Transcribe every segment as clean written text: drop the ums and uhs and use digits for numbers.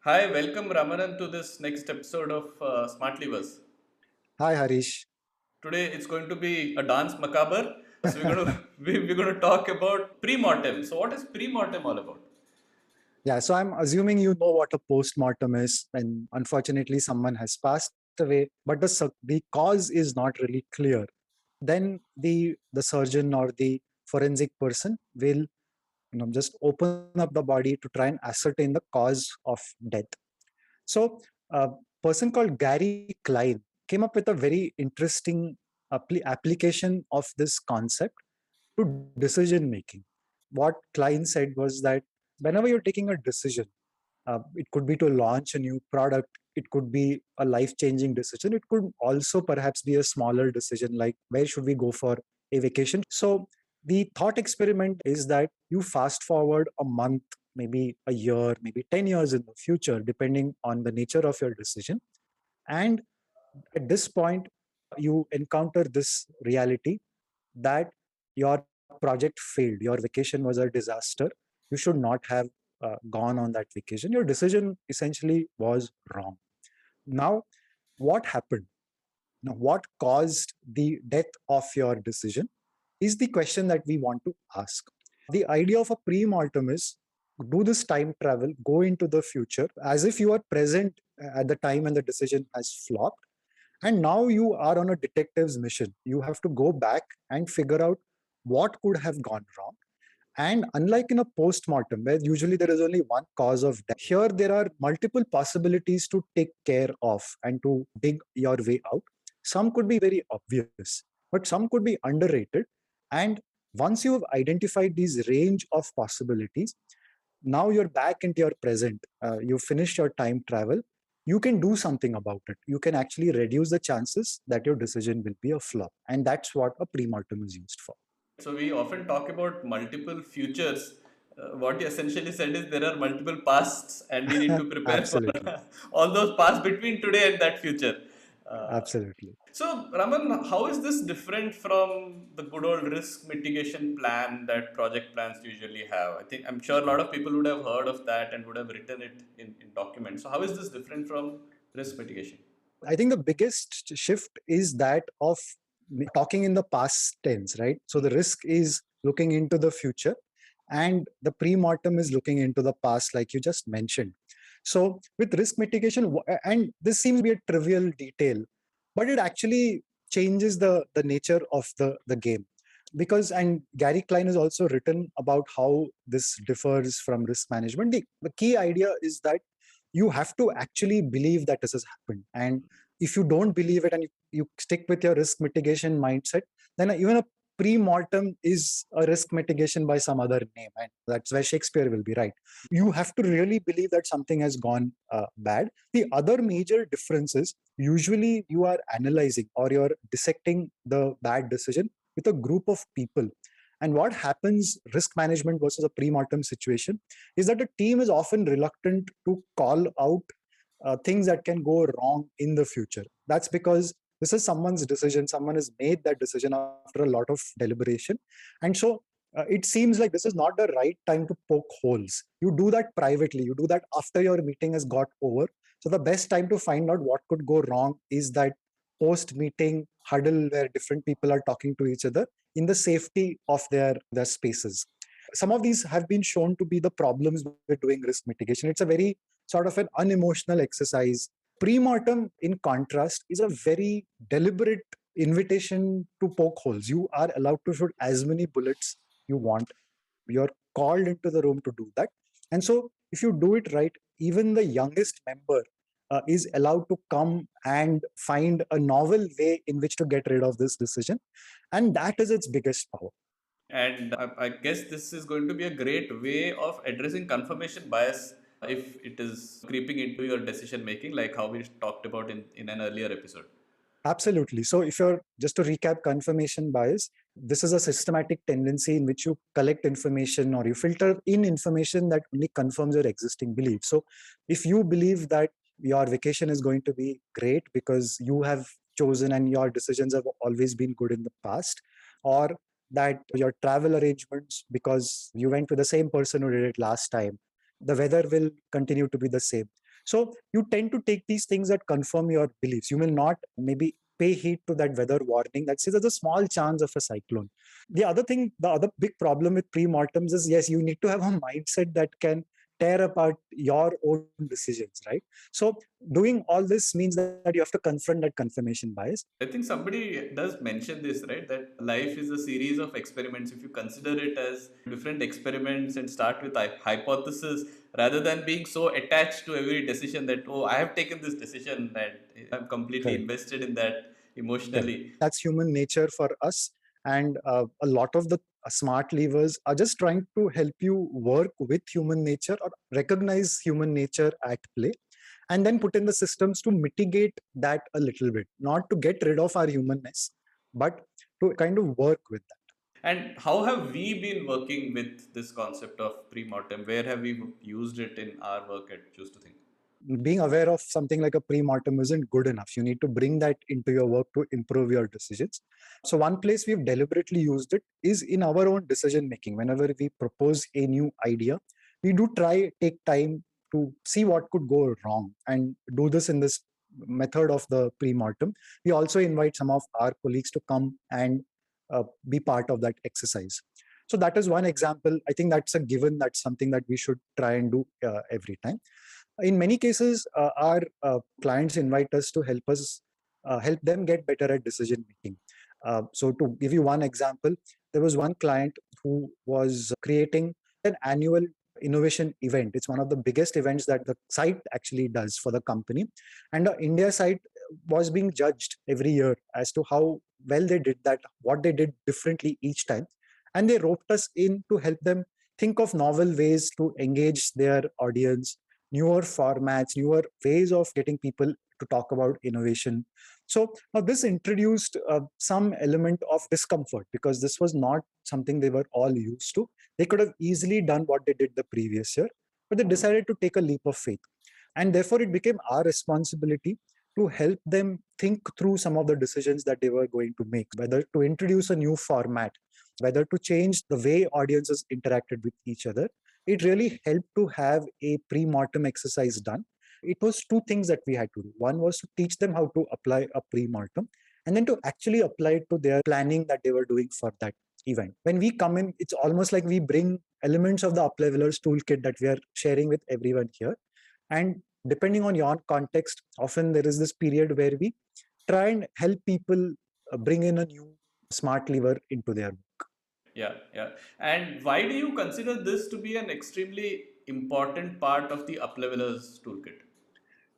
Hi, welcome Ramanan to this next episode of Smart Levers. Hi, Harish. Today it's going to be a dance macabre. So we're going to we're going to talk about pre-mortem. So what is pre-mortem all about? Yeah, so I'm assuming you know what a post-mortem is, and unfortunately, someone has passed away, but the cause is not really clear. Then the surgeon or the forensic person will just open up the body to try and ascertain the cause of death. So a person called Gary Klein came up with a very interesting application of this concept to decision making. What Klein said was that whenever you're taking a decision, it could be to launch a new product, it could be a life changing decision, it could also perhaps be a smaller decision like where should we go for a vacation. So, the thought experiment is that you fast forward a month, maybe a year, maybe 10 years in the future, depending on the nature of your decision. And at this point, you encounter this reality that your project failed, your vacation was a disaster, you should not have gone on that vacation, your decision essentially was wrong. Now, what happened? Now, what caused the death of your decision is the question that we want to ask. The idea of a pre-mortem is do this time travel, go into the future as if you are present at the time when the decision has flopped, and now you are on a detective's mission. You have to go back and figure out what could have gone wrong. And unlike in a post-mortem, where usually there is only one cause of death, here there are multiple possibilities to take care of and to dig your way out. Some could be very obvious, but some could be underrated. And once you have identified these range of possibilities, now you're back into your present. You finished your time travel. You can do something about it. You can actually reduce the chances that your decision will be a flop. And that's what a pre-mortem is used for. So we often talk about multiple futures. What you essentially said is there are multiple pasts, and we need to prepare for Absolutely. all those pasts between today and that future. Uh, Absolutely. so, Raman, how is this different from the good old risk mitigation plan that project plans usually have? I'm sure a lot of people would have heard of that and would have written it in documents. So, how is this different from risk mitigation? I think the biggest shift is that of talking in the past tense, right? So the risk is looking into the future, and the pre-mortem is looking into the past, like you just mentioned. So with risk mitigation, and this seems to be a trivial detail, but it actually changes the nature of the game. Because, and Gary Klein has also written about how this differs from risk management. The key idea is that you have to actually believe that this has happened. And if you don't believe it and you stick with your risk mitigation mindset, then even a pre-mortem is a risk mitigation by some other name. And that's where Shakespeare will be right. You have to really believe that something has gone bad. The other major difference is usually you are analyzing or you're dissecting the bad decision with a group of people. And what happens, risk management versus a pre-mortem situation, is that a team is often reluctant to call out things that can go wrong in the future. That's because this is someone's decision. Someone has made that decision after a lot of deliberation. And so it seems like this is not the right time to poke holes. You do that privately, you do that after your meeting has got over. So the best time to find out what could go wrong is that post meeting huddle where different people are talking to each other in the safety of their spaces. Some of these have been shown to be the problems with doing risk mitigation. It's a very sort of an unemotional exercise. Pre-mortem, in contrast, is a very deliberate invitation to poke holes. You are allowed to shoot as many bullets you want. You're called into the room to do that. And so, if you do it right, even the youngest member is allowed to come and find a novel way in which to get rid of this decision. And that is its biggest power. And I guess this is going to be a great way of addressing confirmation bias if it is creeping into your decision making, like how we talked about in an earlier episode. Absolutely. So, if you're just to recap confirmation bias, this is a systematic tendency in which you collect information or you filter in information that only confirms your existing belief. So, if you believe that your vacation is going to be great because you have chosen and your decisions have always been good in the past, or that your travel arrangements because you went with the same person who did it last time, the weather will continue to be the same. So you tend to take these things that confirm your beliefs. You will not maybe pay heed to that weather warning that says there's a small chance of a cyclone. The other thing, the other big problem with pre-mortems is, yes, you need to have a mindset that can tear apart your own decisions, right? So doing all this means that you have to confront that confirmation bias. I think somebody does mention this, right? That life is a series of experiments. If you consider it as different experiments and start with hypothesis rather than being so attached to every decision that, oh, I have taken this decision and I'm completely Correct. invested in that Correct. emotionally. That's human nature for us. And a lot of the smart levers are just trying to help you work with human nature or recognize human nature at play, and then put in the systems to mitigate that a little bit, not to get rid of our humanness, but to kind of work with that. And how have we been working with this concept of pre-mortem? Where have we used it in our work at Choose to Think? Being aware of something like a pre-mortem isn't good enough. You need to bring that into your work to improve your decisions. So one place we've deliberately used it is in our own decision making. Whenever we propose a new idea, we do take time to see what could go wrong and do this in this method of the pre-mortem. We also invite some of our colleagues to come and be part of that exercise. So that is one example. I think that's a given. That's something that we should try and do every time. In many cases, our clients invite us to help them get better at decision making. So to give you one example, there was one client who was creating an annual innovation event. It's one of the biggest events that the site actually does for the company, and the India site was being judged every year as to how well they did that, what they did differently each time, and they roped us in to help them think of novel ways to engage their audience, newer formats, newer ways of getting people to talk about innovation. So now this introduced some element of discomfort because this was not something they were all used to. They could have easily done what they did the previous year, but they decided to take a leap of faith. And therefore, it became our responsibility to help them think through some of the decisions that they were going to make, whether to introduce a new format, whether to change the way audiences interacted with each other. It really helped to have a pre-mortem exercise done. It was two things that we had to do. One was to teach them how to apply a pre-mortem, and then to actually apply it to their planning that they were doing for that event. When we come in, it's almost like we bring elements of the uplevelers toolkit that we are sharing with everyone here. And depending on your context, often there is this period where we try and help people bring in a new smart lever into their work. Yeah, yeah. And why do you consider this to be an extremely important part of the uplevelers toolkit?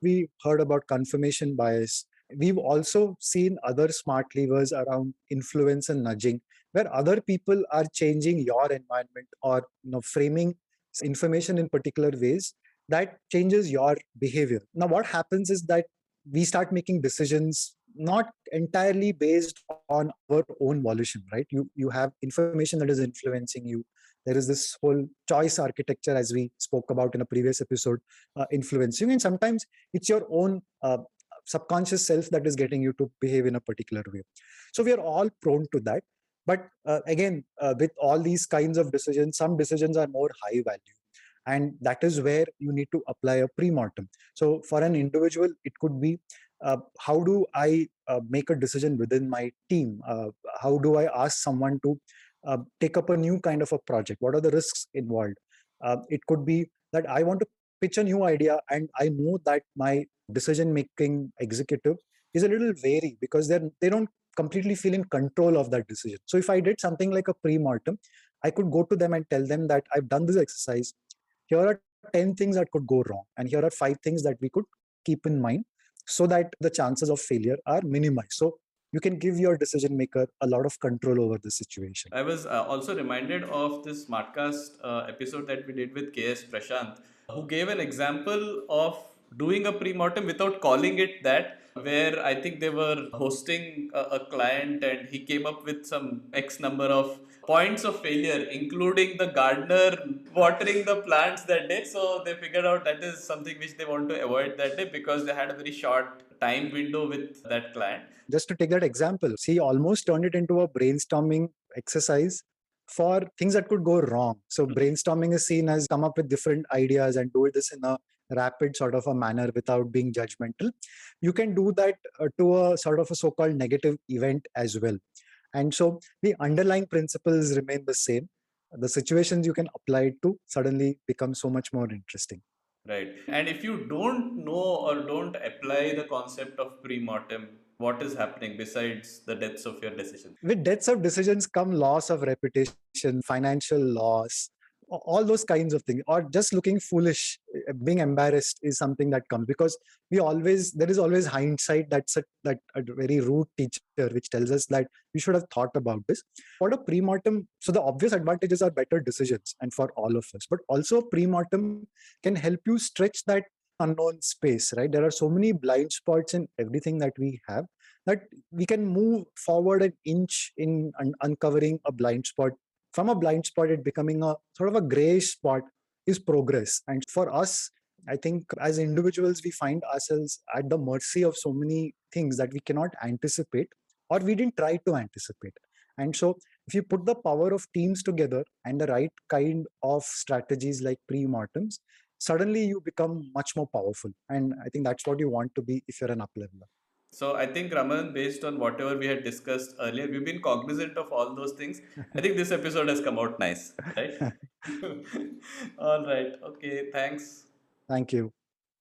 We heard about confirmation bias. We've also seen other smart levers around influence and nudging, where other people are changing your environment or framing information in particular ways that changes your behavior. Now, what happens is that we start making decisions not entirely based on our own volition, right? You have information that is influencing you. There is this whole choice architecture, as we spoke about in a previous episode, influencing, and sometimes it's your own subconscious self that is getting you to behave in a particular way. So we are all prone to that. But again, with all these kinds of decisions, some decisions are more high value. And that is where you need to apply a pre-mortem. So for an individual, it could be how do I make a decision within my team? How do I ask someone to take up a new kind of a project? What are the risks involved? It could be that I want to pitch a new idea and I know that my decision making executive is a little wary because they don't completely feel in control of that decision. So if I did something like a pre-mortem, I could go to them and tell them that I've done this exercise. Here are 10 things that could go wrong, and here are 5 things that we could keep in mind so that the chances of failure are minimized. So you can give your decision maker a lot of control over the situation. I was also reminded of this Smartcast episode that we did with KS Prashant, who gave an example of doing a pre-mortem without calling it that, where I think they were hosting a client and he came up with some X number of points of failure, including the gardener watering the plants that day. So they figured out that is something which they want to avoid that day because they had a very short time window with that client. Just to take that example, he almost turned it into a brainstorming exercise for things that could go wrong. So brainstorming is seen as come up with different ideas and do this in a rapid sort of a manner without being judgmental. You can do that to a sort of a so-called negative event as well. And so the underlying principles remain the same. The situations you can apply it to suddenly become so much more interesting. Right. And if you don't know or don't apply the concept of pre-mortem, what is happening besides the deaths of your decisions? With deaths of decisions come loss of reputation, financial loss, all those kinds of things, or just looking foolish, being embarrassed is something that comes because there is always hindsight. That a very rude teacher which tells us that we should have thought about this. For a pre-mortem, so the obvious advantages are better decisions and for all of us, but also pre-mortem can help you stretch that unknown space, right? There are so many blind spots in everything that we have that we can move forward an inch in uncovering a blind spot. From a blind spot, it becoming a sort of a grayish spot is progress. And for us, I think as individuals, we find ourselves at the mercy of so many things that we cannot anticipate or we didn't try to anticipate. And so, if you put the power of teams together and the right kind of strategies like pre-mortems, suddenly you become much more powerful. And I think that's what you want to be if you're an up leveler. So I think Raman, based on whatever we had discussed earlier, we've been cognizant of all those things. I think this episode has come out nice, right? All right. Okay. Thanks. Thank you.